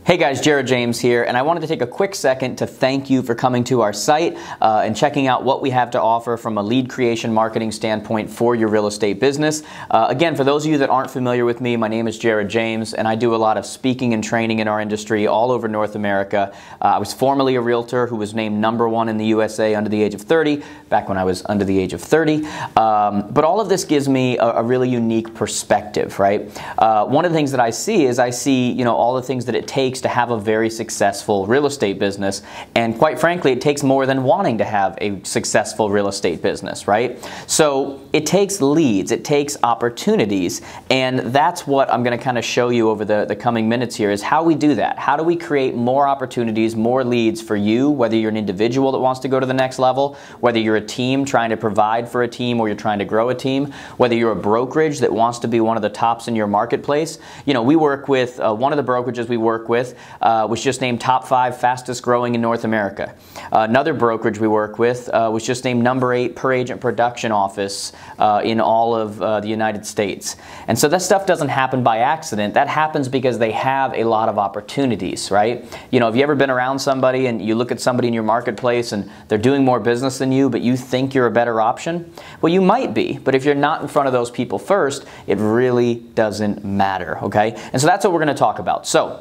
Hey guys, Jared James here, and I wanted to take a quick second to thank you for coming to our site and checking out what we have to offer from a lead creation marketing standpoint for your real estate business. Again, for those of you that aren't familiar with me, my name is Jared James, and I do a lot of speaking and training in our industry all over North America. I was formerly a realtor who was named #1 in the USA under the age of 30, back when I was under the age of 30. But all of this gives me a really unique perspective, right? One of the things that I see is all the things that it takes to have a very successful real estate business, and quite frankly it takes more than wanting to have a successful real estate business, right? So it takes leads, it takes opportunities, and that's what I'm going to kind of show you over the coming minutes here, is how we do that. How do we create more opportunities, more leads for you, whether you're an individual that wants to go to the next level, whether you're a team trying to provide for a team or you're trying to grow a team, whether you're a brokerage that wants to be one of the tops in your marketplace. You know, we work with one of the brokerages we work with was just named top 5 fastest growing in North America. Another brokerage we work with was just named #8 per agent production office in all of the United States. And so that stuff doesn't happen by accident. That happens because they have a lot of opportunities, right? You know, have you ever been around somebody and you look at somebody in your marketplace and they're doing more business than you, but you think you're a better option? Well, you might be, but if you're not in front of those people first, it really doesn't matter, okay? And so that's what we're going to talk about. So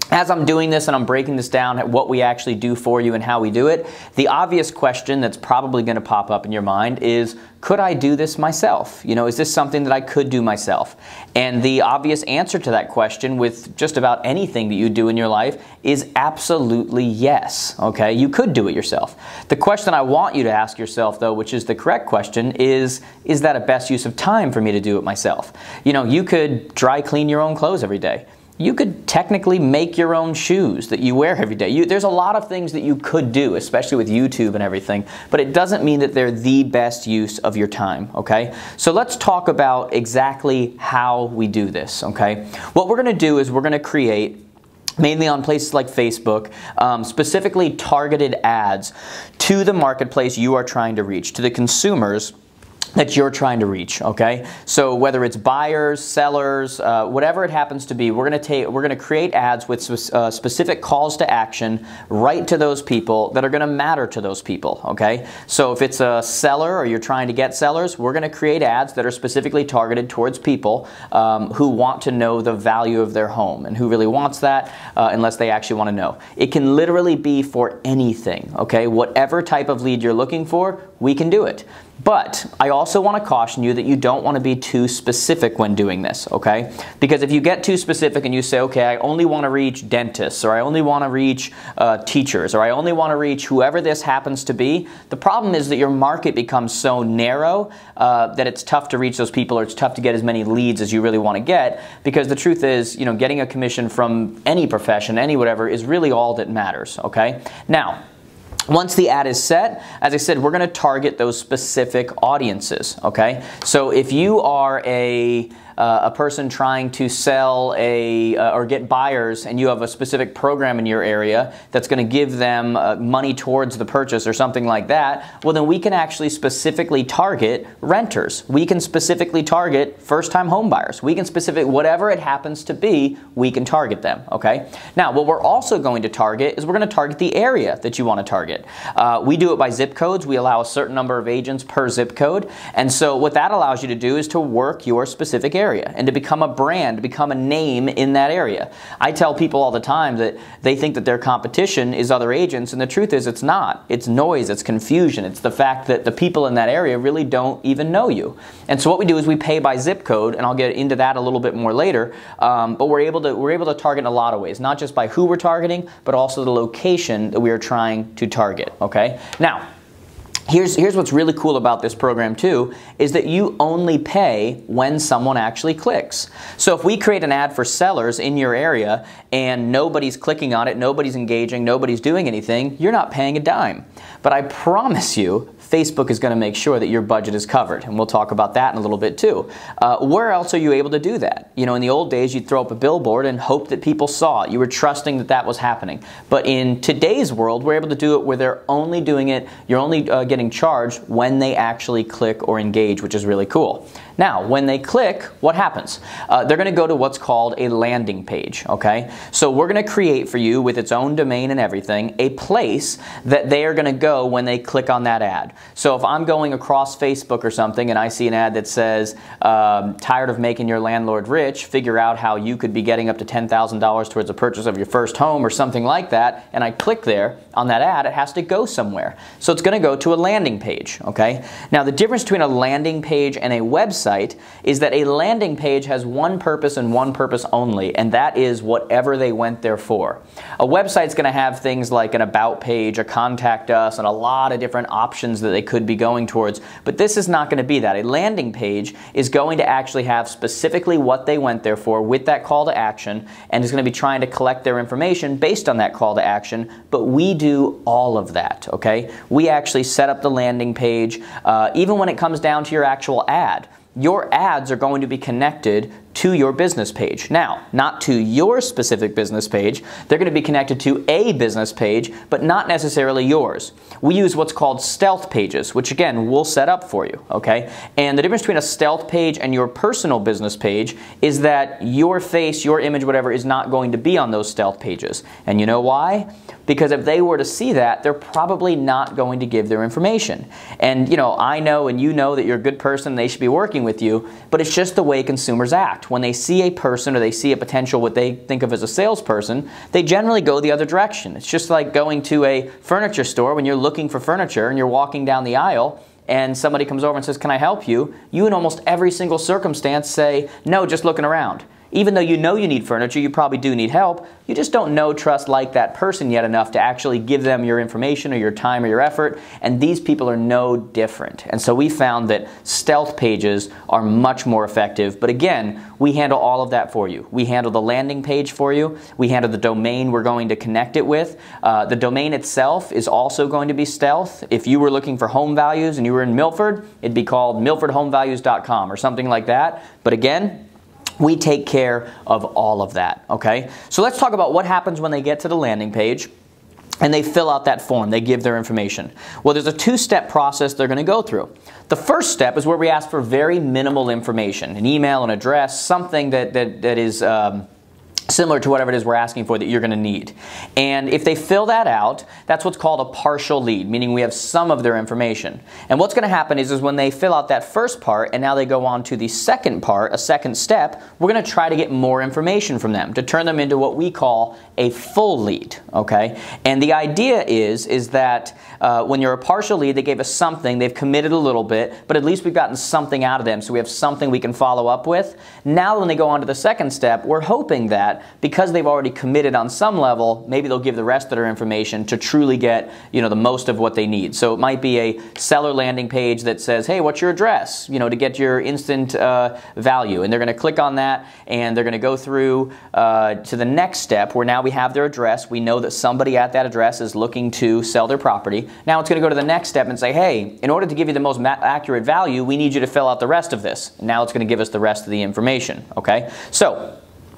as I'm doing this and I'm breaking this down at what we actually do for you and how we do it, the obvious question that's probably going to pop up in your mind is, could I do this myself? You know, is this something that I could do myself? And the obvious answer to that question with just about anything that you do in your life is absolutely yes, okay? You could do it yourself. The question I want you to ask yourself, though, which is the correct question, is that a best use of time for me to do it myself? You know, you could dry clean your own clothes every day. You could technically make your own shoes that you wear every day. There's a lot of things that you could do, especially with YouTube and everything, but it doesn't mean that they're the best use of your time, okay? So let's talk about exactly how we do this, okay? What we're gonna do is we're gonna create, mainly on places like Facebook, specifically targeted ads to the marketplace you are trying to reach, to the consumers that you're trying to reach, okay? So whether it's buyers, sellers, whatever it happens to be, we're gonna create ads with specific calls to action right to those people that are gonna matter to those people, okay? So if it's a seller or you're trying to get sellers, we're gonna create ads that are specifically targeted towards people who want to know the value of their home, and who really wants that unless they actually want to know. It can literally be for anything, okay? Whatever type of lead you're looking for, we can do it. But I also want to caution you that you don't want to be too specific when doing this, okay? Because if you get too specific and you say, okay, I only want to reach dentists, or I only want to reach teachers, or I only want to reach whoever this happens to be, the problem is that your market becomes so narrow that it's tough to reach those people, or it's tough to get as many leads as you really want to get, because the truth is, you know, getting a commission from any profession, any whatever, is really all that matters, okay? Now, once the ad is set, as I said, we're going to target those specific audiences, okay? So if you are a person trying to sell or get buyers, and you have a specific program in your area that's going to give them money towards the purchase or something like that, well then we can actually specifically target renters. We can specifically target first-time home buyers. We can whatever it happens to be, we can target them, okay? Now, what we're also going to target is we're going to target the area that you want to target. We do it by zip codes. We allow a certain number of agents per zip code, and so what that allows you to do is to work your specific area and to become a brand, to become a name in that area. I tell people all the time that they think that their competition is other agents, and the truth is it's not. It's noise, it's confusion, it's the fact that the people in that area really don't even know you. And so what we do is we pay by zip code, and I'll get into that a little bit more later, but we're able to target in a lot of ways, not just by who we're targeting, but also the location that we are trying to target, okay? Now, Here's what's really cool about this program too, is that you only pay when someone actually clicks. So if we create an ad for sellers in your area and nobody's clicking on it, nobody's engaging, nobody's doing anything, you're not paying a dime. But I promise you, Facebook is going to make sure that your budget is covered, and we'll talk about that in a little bit too. Where else are you able to do that? You know, in the old days, you'd throw up a billboard and hope that people saw it. You were trusting that that was happening. But in today's world, we're able to do it where they're only doing it, you're only getting charged when they actually click or engage, which is really cool. Now, when they click, what happens? They're going to go to what's called a landing page, okay? So we're going to create for you, with its own domain and everything, a place that they are going to go when they click on that ad. So if I'm going across Facebook or something and I see an ad that says, tired of making your landlord rich, figure out how you could be getting up to $10,000 towards the purchase of your first home or something like that, and I click there on that ad, it has to go somewhere. So it's going to go to a landing page, okay? Now the difference between a landing page and a website is that a landing page has one purpose and one purpose only, and that is whatever they went there for. A website's going to have things like an about page, a contact us, and a lot of different options that they could be going towards, but this is not going to be that. A landing page is going to actually have specifically what they went there for with that call to action, and is going to be trying to collect their information based on that call to action, but we do all of that, okay? We actually set up the landing page, even when it comes down to your actual ad. Your ads are going to be connected to your business page. Now, not to your specific business page, they're going to be connected to a business page, but not necessarily yours. We use what's called stealth pages, which again, we'll set up for you, okay? And the difference between a stealth page and your personal business page is that your face, your image, whatever, is not going to be on those stealth pages. And you know why? Because if they were to see that, they're probably not going to give their information. And you know, I know and you know that you're a good person and they should be working with you, but it's just the way consumers act. When they see a person or they see a potential, what they think of as a salesperson, they generally go the other direction. It's just like going to a furniture store when you're looking for furniture and you're walking down the aisle and somebody comes over and says, "Can I help you?" You in almost every single circumstance say, "No, just looking around." Even though you know you need furniture, you probably do need help, you just don't know, trust, like that person yet enough to actually give them your information or your time or your effort, and these people are no different. And so we found that stealth pages are much more effective, but again, we handle all of that for you. We handle the landing page for you, we handle the domain we're going to connect it with. The domain itself is also going to be stealth. If you were looking for home values and you were in Milford, it'd be called milfordhomevalues.com or something like that, but again, we take care of all of that, okay? So let's talk about what happens when they get to the landing page and they fill out that form, they give their information. Well, there's a two-step process they're going to go through. The first step is where we ask for very minimal information, an email, an address, something that is similar to whatever it is we're asking for that you're going to need. And if they fill that out, that's what's called a partial lead, meaning we have some of their information. And what's going to happen is when they fill out that first part and now they go on to the second part, a second step, we're going to try to get more information from them to turn them into what we call a full lead, okay? And the idea is that when you're a partial lead, they gave us something, they've committed a little bit, but at least we've gotten something out of them, so we have something we can follow up with. Now when they go on to the second step, we're hoping that because they've already committed on some level, maybe they'll give the rest of their information to truly get, you know, the most of what they need. So it might be a seller landing page that says, "Hey, what's your address?" You know, to get your instant value. And they're going to click on that and they're going to go through to the next step where now we have their address. We know that somebody at that address is looking to sell their property. Now it's going to go to the next step and say, "Hey, in order to give you the most accurate value, we need you to fill out the rest of this." And now it's going to give us the rest of the information, okay? So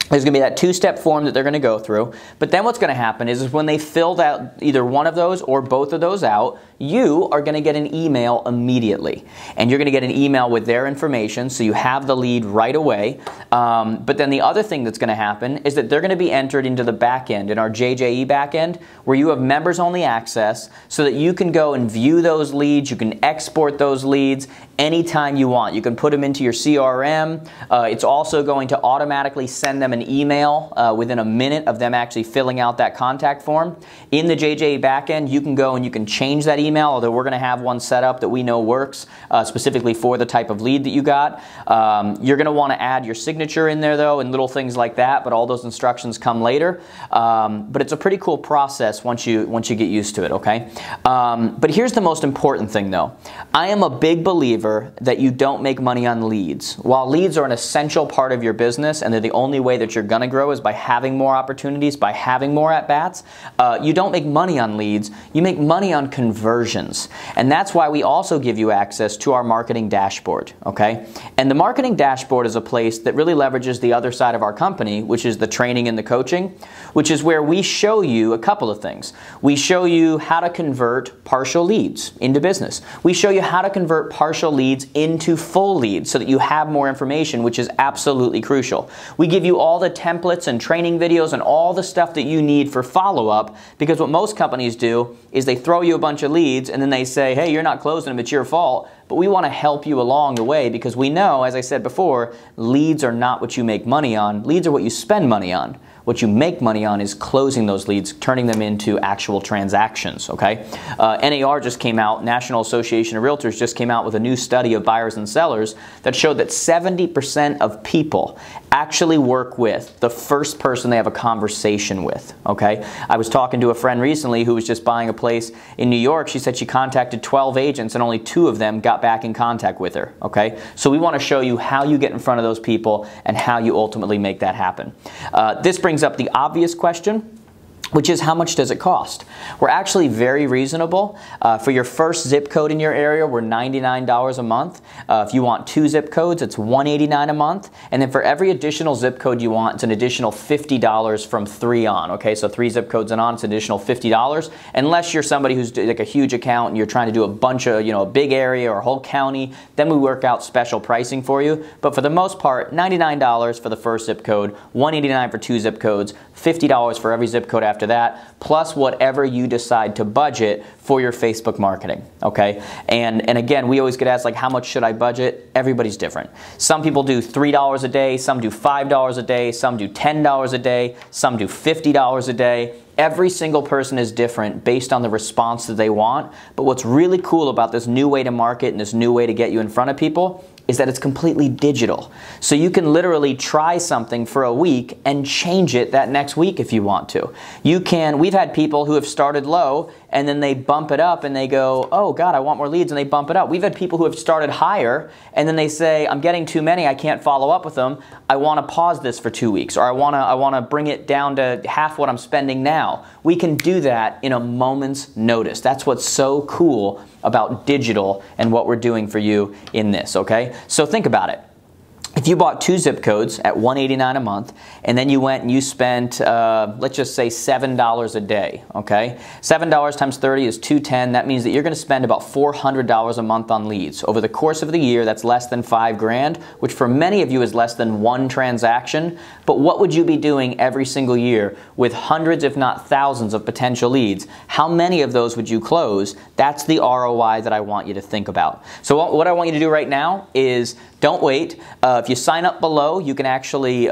there's going to be that two-step form that they're going to go through. But then what's going to happen is when they filled out either one of those or both of those out, you are going to get an email immediately. And you're going to get an email with their information, so you have the lead right away. But then the other thing that's going to happen is that they're going to be entered into the back end, in our JJE back end, where you have members-only access so that you can go and view those leads, you can export those leads anytime you want. You can put them into your CRM. It's also going to automatically send them an email within a minute of them actually filling out that contact form. In the JJE backend, you can go and you can change that email, although we're going to have one set up that we know works specifically for the type of lead that you got. You're going to want to add your signature in there though and little things like that, but all those instructions come later. But it's a pretty cool process once you get used to it, okay? But here's the most important thing though. I am a big believer that you don't make money on leads. While leads are an essential part of your business and they're the only way that you're going to grow is by having more opportunities, by having more at-bats, you don't make money on leads. You make money on conversions. conversions. And that's why we also give you access to our marketing dashboard, okay? And the marketing dashboard is a place that really leverages the other side of our company, which is the training and the coaching, which is where we show you a couple of things. We show you how to convert partial leads into business. We show you how to convert partial leads into full leads so that you have more information, which is absolutely crucial. We give you all the templates and training videos and all the stuff that you need for follow-up, because what most companies do is they throw you a bunch of leads and then they say, hey, you're not closing them, it's your fault. But we want to help you along the way, because we know, as I said before, leads are not what you make money on. Leads are what you spend money on. What you make money on is closing those leads, turning them into actual transactions, okay? NAR just came out, National Association of Realtors just came out with a new study of buyers and sellers that showed that 70% of people actually work with the first person they have a conversation with, okay? I was talking to a friend recently who was just buying a place in New York. She said she contacted 12 agents and only 2 of them got back in contact with her, okay? So we want to show you how you get in front of those people and how you ultimately make that happen. This brings up the obvious question, which is how much does it cost? We're actually very reasonable. For your first zip code in your area, we're $99 a month. If you want 2 zip codes, it's $189 a month. And then for every additional zip code you want, it's an additional $50 from 3 on. Okay, so 3 zip codes and on, it's an additional $50. Unless you're somebody who's like a huge account and you're trying to do a bunch of, a big area or a whole county, then we work out special pricing for you. But for the most part, $99 for the first zip code, $189 for 2 zip codes, $50 for every zip code after that, plus whatever you decide to budget for your Facebook marketing, okay? And again, we always get asked, like, how much should I budget? Everybody's different. Some people do $3 a day, some do $5 a day, some do $10 a day, some do $50 a day. Every single person is different based on the response that they want. But what's really cool about this new way to market and this new way to get you in front of people is that it's completely digital. So you can literally try something for a week and change it that next week if you want to. We've had people who have started low and then they bump it up and they go, oh God, I want more leads, and they bump it up. We've had people who have started higher and then they say, I'm getting too many, I can't follow up with them. I want to pause this for 2 weeks, or I want to bring it down to half what I'm spending now. We can do that in a moment's notice. That's what's so cool about digital and what we're doing for you in this, okay? So think about it. If you bought 2 zip codes at $189 a month, and then you went and you spent, let's just say $7 a day, okay? $7 times 30 is $210. That means that you're going to spend about $400 a month on leads. Over the course of the year, that's less than $5 grand, which for many of you is less than 1 transaction. But what would you be doing every single year with hundreds, if not thousands, of potential leads? How many of those would you close? That's the ROI that I want you to think about. So what I want you to do right now is don't wait. If you sign up below, you can actually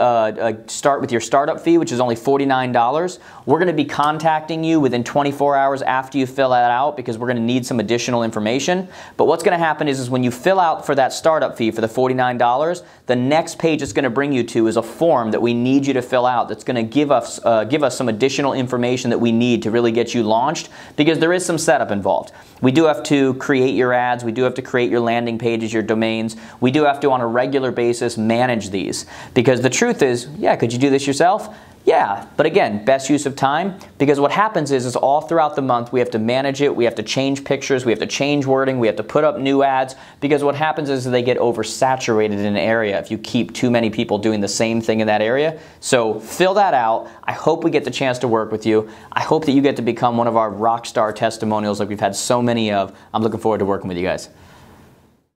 start with your startup fee, which is only $49. We're going to be contacting you within 24 hours after you fill that out, because we're going to need some additional information. But what's going to happen is when you fill out for that startup fee for the $49, the next page it's going to bring you to is a form that we need you to fill out that's going to give us some additional information that we need to really get you launched, because there is some setup involved. We do have to create your ads. We do have to create your landing pages, your domains. We do have to, on a regular basis, manage these. Because the truth is, yeah, could you do this yourself? Yeah, but again, best use of time, because what happens is all throughout the month we have to manage it, we have to change pictures, we have to change wording, we have to put up new ads, because what happens is they get oversaturated in an area if you keep too many people doing the same thing in that area. So fill that out. I hope we get the chance to work with you. I hope that you get to become one of our rock star testimonials like we've had so many of. I'm looking forward to working with you guys.